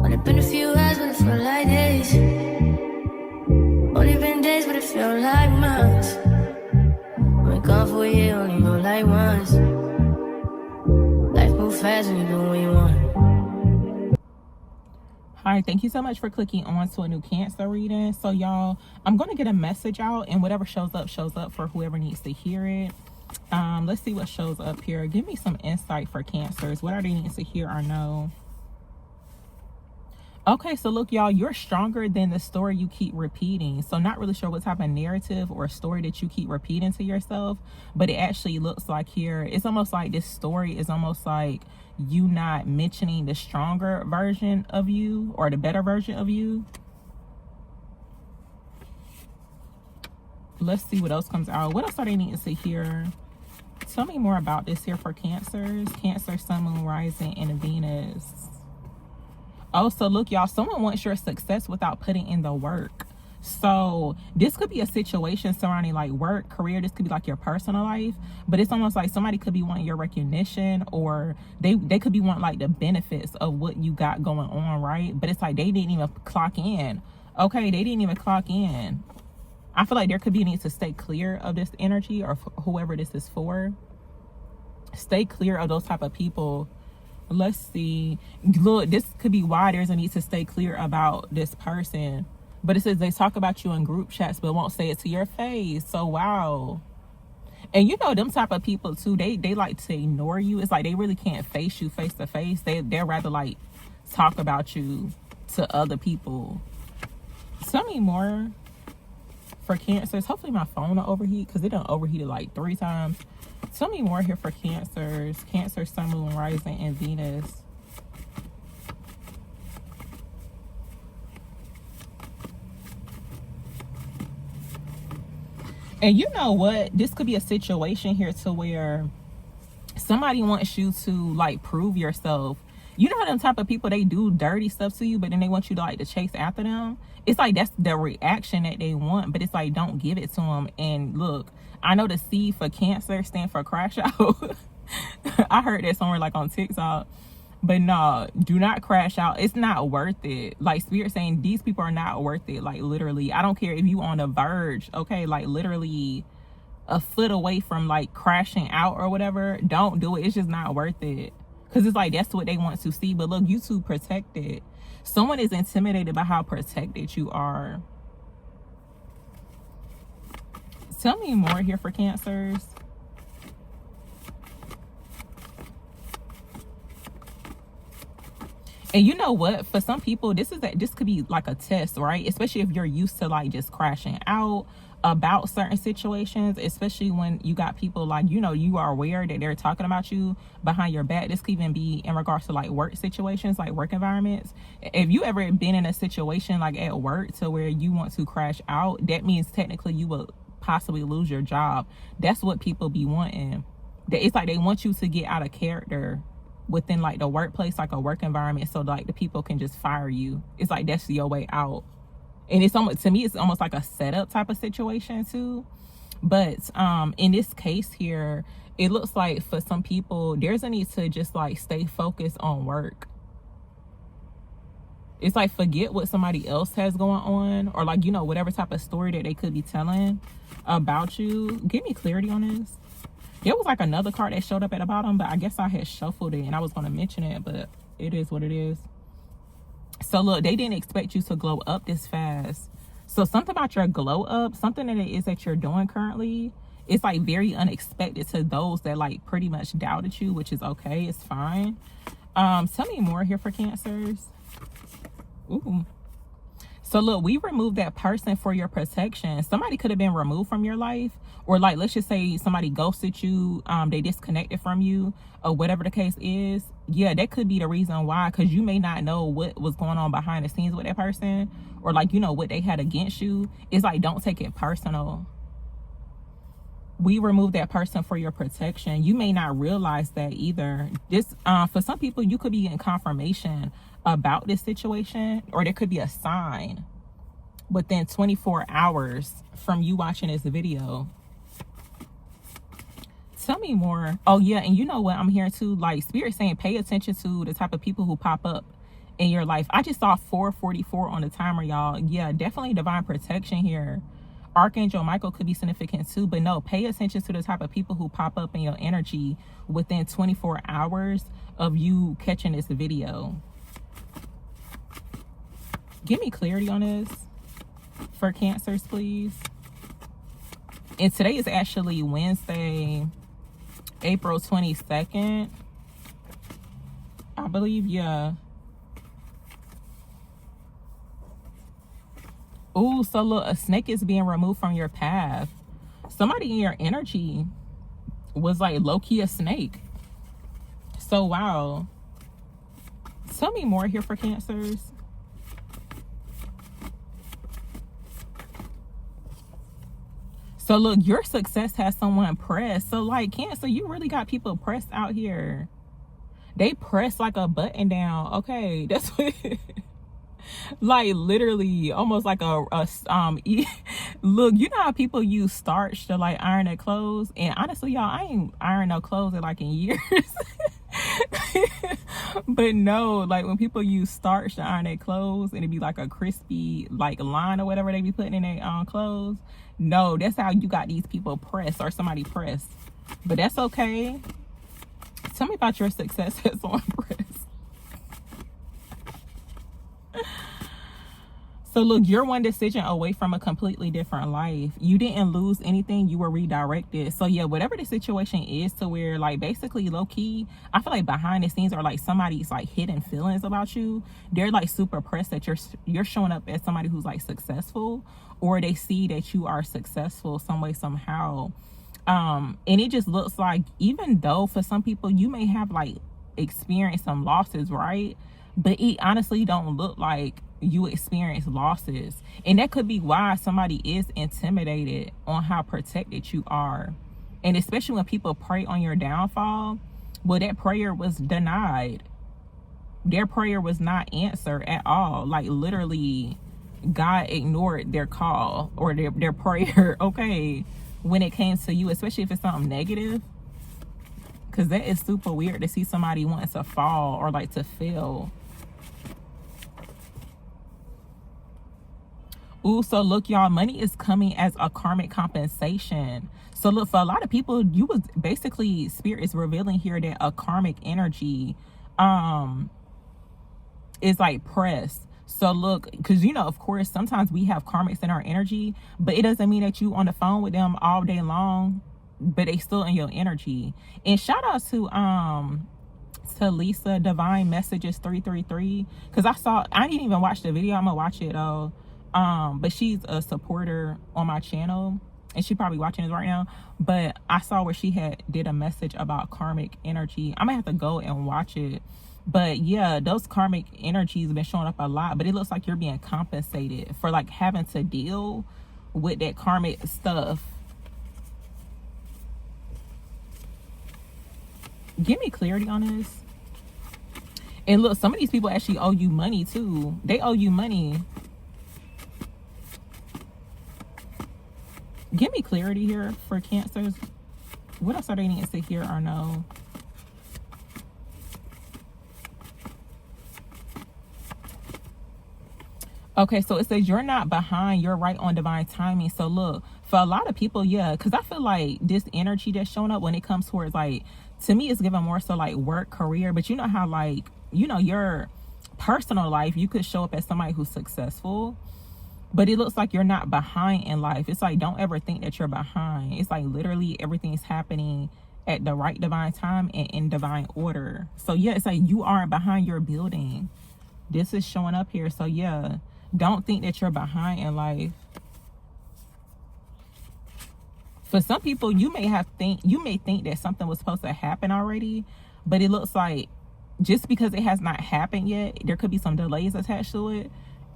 Only been a few hours, but it felt like days. Only been days, but it felt like months. Been gone for a year, only know like once. Life moves fast when you do what you want. Hi, thank you so much for clicking on to a new Cancer reading. So y'all, I'm going to get a message out, and whatever shows up for whoever needs to hear it. Let's see what shows up here. Give me some insight for Cancers. What are they needing to hear or know? Okay, so look, y'all, you're stronger than the story you keep repeating. So not really sure what type of narrative or story that you keep repeating to yourself, but it actually looks like here, it's almost like this story is almost like you not mentioning the stronger version of you or the better version of you. Let's see what else comes out. What else are they needing to hear? Tell me more about this here for Cancers. Cancer, Sun, Moon, Rising, and Venus. Oh, so look, y'all, someone wants your success without putting in the work. So this could be a situation surrounding like work, career. This could be like your personal life, but it's almost like somebody could be wanting your recognition, or they could be wanting like the benefits of what you got going on, right? But it's like they didn't even clock in. Okay, they didn't even clock in. I feel like there could be a need to stay clear of this energy, or whoever this is for. Stay clear of those type of people. Let's see. Look, this could be why there's a need to stay clear about this person. But it says they talk about you in group chats but won't say it to your face. So wow. And you know them type of people too, they like to ignore you. It's like they really can't face you face to face. They're rather like talk about you to other people. Tell me more for Cancers. Hopefully my phone will overheat, because it done overheated like 3 times. Tell me more here for Cancers. Cancer, Sun, Moon, Rising, and Venus. And you know what? This could be a situation here to where somebody wants you to like prove yourself. You know them type of people, they do dirty stuff to you, but then they want you to like to chase after them. It's like that's the reaction that they want, but it's like don't give it to them. And look, I know the C for Cancer stand for crash out. I heard that somewhere like on TikTok. But no, do not crash out. It's not worth it. Like Spirit saying these people are not worth it. Like literally, I don't care if you on the verge, okay, like literally a foot away from like crashing out or whatever. Don't do it. It's just not worth it. Because it's like that's what they want to see. But look, you too protected. Someone is intimidated by how protected you are. Tell me more here for Cancers. And you know what? For some people, this could be like a test, right? Especially if you're used to like just crashing out about certain situations, especially when you got people like, you know, you are aware that they're talking about you behind your back. This could even be in regards to like work situations, like work environments. If you ever been in a situation like at work to where you want to crash out, that means technically you will possibly lose your job. That's what people be wanting. It's like they want you to get out of character within like the workplace, like a work environment, so like the people can just fire you. It's like that's your way out. And it's almost, to me, it's almost like a setup type of situation too. But in this case here, it looks like for some people there's a need to just like stay focused on work. It's like forget what somebody else has going on, or like, you know, whatever type of story that they could be telling about you. Give me clarity on this. There was like another card that showed up at the bottom, but I guess I had shuffled it and I was going to mention it, but it is what it is. So look, they didn't expect you to glow up this fast. So something about your glow up, something that it is that you're doing currently, it's like very unexpected to those that like pretty much doubted you, which is okay. It's fine. Tell me more here for Cancers. Ooh. So look, we removed that person for your protection. Somebody could have been removed from your life, or like, let's just say somebody ghosted you, they disconnected from you, or whatever the case is. Yeah, that could be the reason why, because you may not know what was going on behind the scenes with that person, or like, you know, what they had against you. It's like, don't take it personal. We removed that person for your protection. You may not realize that either. This for some people, you could be getting confirmation about this situation, or there could be a sign within 24 hours from you watching this video. Tell me more. Oh yeah, and you know what I'm hearing too, like Spirit saying pay attention to the type of people who pop up in your life. I just saw 444 on the timer, y'all. Yeah, definitely divine protection here. Archangel Michael could be significant too, but no, pay attention to the type of people who pop up in your energy within 24 hours of you catching this video. Give me clarity on this for Cancers, please. And today is actually Wednesday, April 22nd, I believe. Yeah. Ooh, so look, a snake is being removed from your path. Somebody in your energy was like low-key a snake. So wow. Tell me more here for Cancers. So look, your success has someone pressed. So like Cancer, you really got people pressed out here. They press like a button down. Okay, that's what like literally almost like look, you know how people use starch to like iron their clothes? And honestly, y'all, I ain't ironed no clothes in like in years. But no, like when people use starch to iron their clothes and it'd be like a crispy like line or whatever they be putting in their clothes. No, that's how you got these people pressed or somebody pressed. But that's okay. Tell me about your success as someone pressed. So look, you're one decision away from a completely different life. You didn't lose anything. You were redirected. So yeah, whatever the situation is to where like basically low key, I feel like behind the scenes or like somebody's like hidden feelings about you. They're like super pressed that you're showing up as somebody who's like successful, or they see that you are successful some way, somehow. And it just looks like, even though for some people you may have like experienced some losses, right? But it honestly don't look like you experience losses. And that could be why somebody is intimidated on how protected you are. And especially when people pray on your downfall, well, that prayer was denied. Their prayer was not answered at all. Like literally, God ignored their call or their prayer, okay, when it came to you, especially if it's something negative. Because that is super weird to see somebody wanting to fall or like to fail. Ooh, so look, y'all, money is coming as a karmic compensation. So look, for a lot of people, you was basically, Spirit is revealing here that a karmic energy is like pressed. So look, because you know, of course, sometimes we have karmics in our energy, but it doesn't mean that you on the phone with them all day long, but they still in your energy. And shout out to Lisa Divine Messages 333, because I didn't even watch the video. I'm gonna watch it though. But she's a supporter on my channel and she probably watching this right now, but I saw where she did a message about karmic energy. I'm gonna have to go and watch it. But yeah, those karmic energies have been showing up a lot, but it looks like you're being compensated for like having to deal with that karmic stuff. Give me clarity on this. And look, some of these people actually owe you money too. They owe you money. Give me clarity here for Cancers. What else are they needing to say here or no? Okay, so it says you're not behind, you're right on divine timing. So look, for a lot of people, yeah, because I feel like this energy that's showing up when it comes towards like, to me, it's given more so like work, career. But you know how like, you know, your personal life, you could show up as somebody who's successful. But it looks like you're not behind in life. It's like, don't ever think that you're behind. It's like literally everything's happening at the right divine time and in divine order. So yeah, it's like you aren't behind your building. This is showing up here. So yeah, don't think that you're behind in life. For some people, you may think that something was supposed to happen already, but it looks like just because it has not happened yet, there could be some delays attached to it.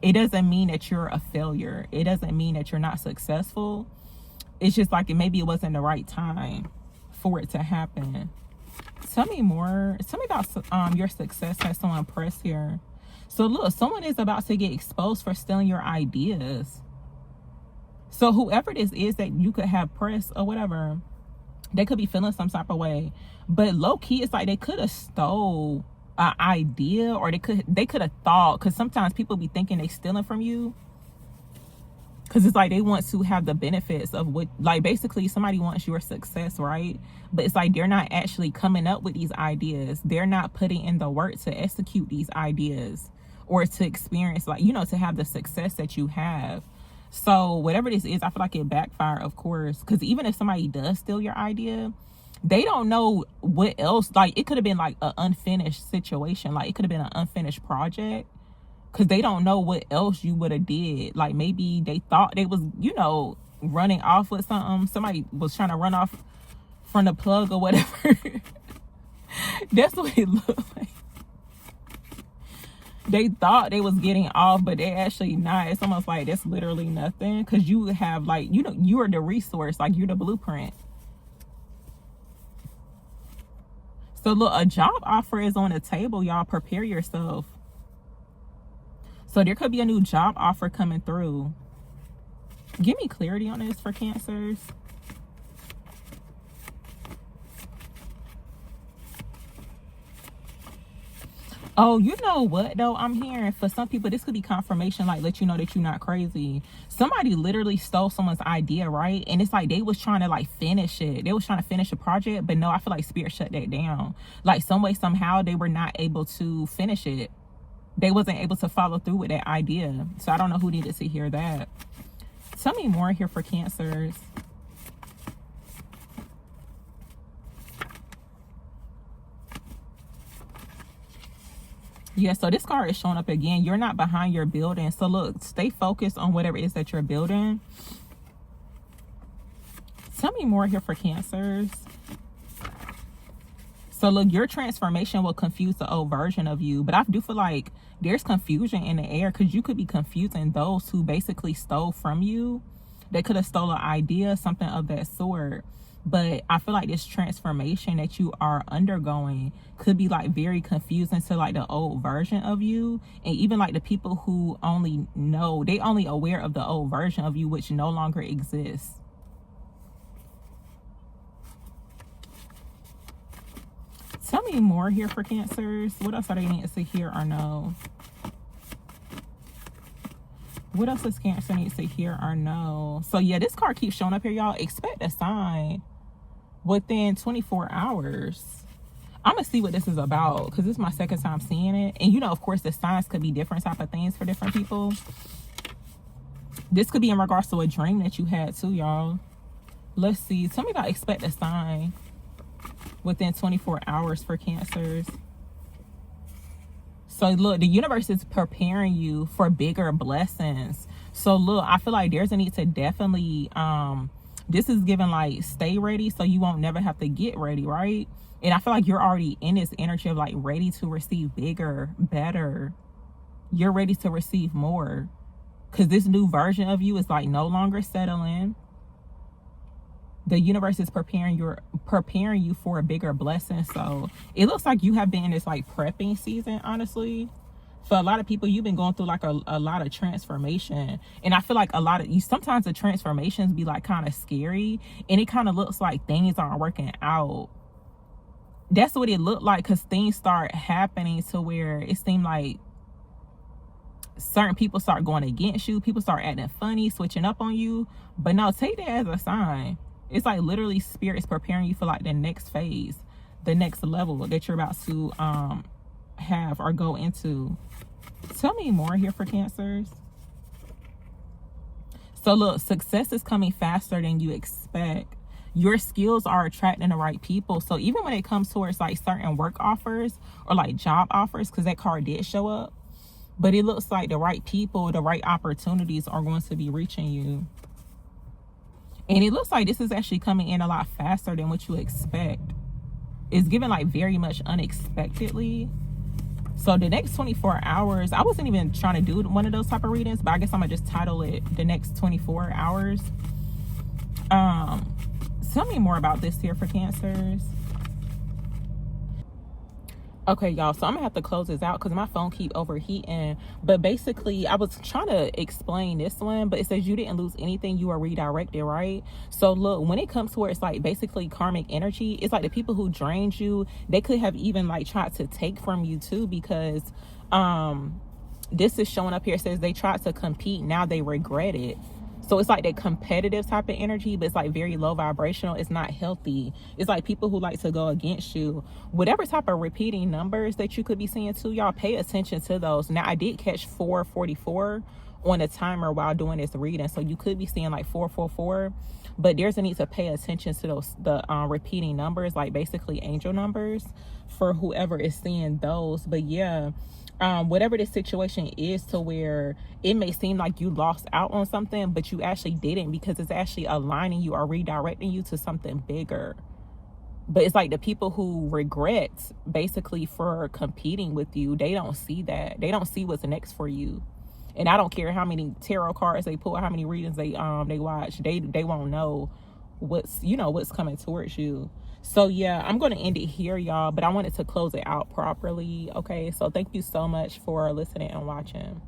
It doesn't mean that you're a failure. It doesn't mean that you're not successful. It's just like maybe it wasn't the right time for it to happen. Tell me more. Tell me about your success as someone pressed here. So look, someone is about to get exposed for stealing your ideas. So whoever this is that you could have pressed or whatever, they could be feeling some type of way. But low key, it's like they could have stole an idea, or they could have thought, because sometimes people be thinking they stealing from you, because it's like they want to have the benefits of what, like basically somebody wants your success, right? But it's like they're not actually coming up with these ideas. They're not putting in the work to execute these ideas, or to experience, like, you know, to have the success that you have. So whatever this is, I feel like it backfired, of course, because even if somebody does steal your idea, they don't know what else. Like, it could have been like an unfinished situation. Like, it could have been an unfinished project, because they don't know what else you would have did. Like, maybe they thought they was, you know, running off with something. Somebody was trying to run off from the plug or whatever. That's what it looked like. They thought they was getting off, but they actually not. It's almost like that's literally nothing, because you have, like, you know, you are the resource. Like, you're the blueprint. So look, a job offer is on the table, y'all. Prepare yourself. So there could be a new job offer coming through. Give me clarity on this for Cancers. Oh, you know what though? I'm hearing for some people this could be confirmation, like let you know that you're not crazy. Somebody literally stole someone's idea, right? And it's like they was trying to like finish it. They was trying to finish a project, but no, I feel like Spirit shut that down. Like some way, somehow they were not able to finish it. They wasn't able to follow through with that idea. So I don't know who needed to hear that. Tell me more here for Cancers. Yeah, so this card is showing up again. You're not behind your building. So look, stay focused on whatever it is that you're building. Tell me more here for Cancers. So look, your transformation will confuse the old version of you. But I do feel like there's confusion in the air, because you could be confusing those who basically stole from you. They could have stolen an idea, something of that sort. But I feel like this transformation that you are undergoing could be like very confusing to like the old version of you. And even like the people who only know, they only aware of the old version of you, which no longer exists. Tell me more here for Cancers. What else are they needing to hear or know? What else does Cancer need to hear or know? So yeah, this card keeps showing up here, y'all. Expect a sign within 24 hours. I'm gonna see what this is about, because this is my second time seeing it. And you know, of course, the signs could be different type of things for different people. This could be in regards to a dream that you had too, y'all. Let's see. Tell me about expect a sign within 24 hours for Cancers. So look, the universe is preparing you for bigger blessings. So look, I feel like there's a need to definitely, this is giving like stay ready, so you won't never have to get ready, right? And I feel like you're already in this energy of like ready to receive bigger, better. You're ready to receive more, because this new version of you is like no longer settling. The universe is preparing you for a bigger blessing. So it looks like you have been in this like prepping season, honestly. For a lot of people, you've been going through like a lot of transformation. And I feel like a lot of you, sometimes the transformations be like kind of scary, and it kind of looks like things aren't working out. That's what it looked like, because things start happening to where it seemed like certain people start going against you. People start acting funny, switching up on you. But no, take that as a sign. It's like literally Spirit is preparing you for like the next phase, the next level that you're about to have or go into. Tell me more here for Cancers. So look, success is coming faster than you expect. Your skills are attracting the right people. So even when it comes towards like certain work offers or like job offers, because that card did show up, but it looks like the right people, the right opportunities are going to be reaching you. And it looks like this is actually coming in a lot faster than what you expect. It's given like very much unexpectedly. So the next 24 hours, I wasn't even trying to do one of those type of readings, but I guess I'm gonna just title it the next 24 hours. Tell me more about this here for Cancers. Okay, y'all, so I'm gonna have to close this out because my phone keep overheating. But basically, I was trying to explain this one, but it says you didn't lose anything, you are redirected, right? So look, when it comes to where it's like basically karmic energy, it's like the people who drained you, they could have even like tried to take from you too, because this is showing up here. It says they tried to compete, now they regret it. So it's like that competitive type of energy, but it's like very low vibrational. It's not healthy. It's like people who like to go against you. Whatever type of repeating numbers that you could be seeing too, y'all pay attention to those. Now, I did catch 444 on a timer while doing this reading. So you could be seeing like 444, but there's a need to pay attention to those, the repeating numbers, like basically angel numbers for whoever is seeing those. But yeah, whatever the situation is, to where it may seem like you lost out on something, but you actually didn't, because it's actually aligning you or redirecting you to something bigger. But it's like the people who regret basically for competing with you, they don't see that. They don't see what's next for you. And I don't care how many tarot cards they pull, how many readings they watch, they won't know what's, you know, what's coming towards you. So yeah, I'm going to end it here, y'all, but I wanted to close it out properly. Okay, so thank you so much for listening and watching.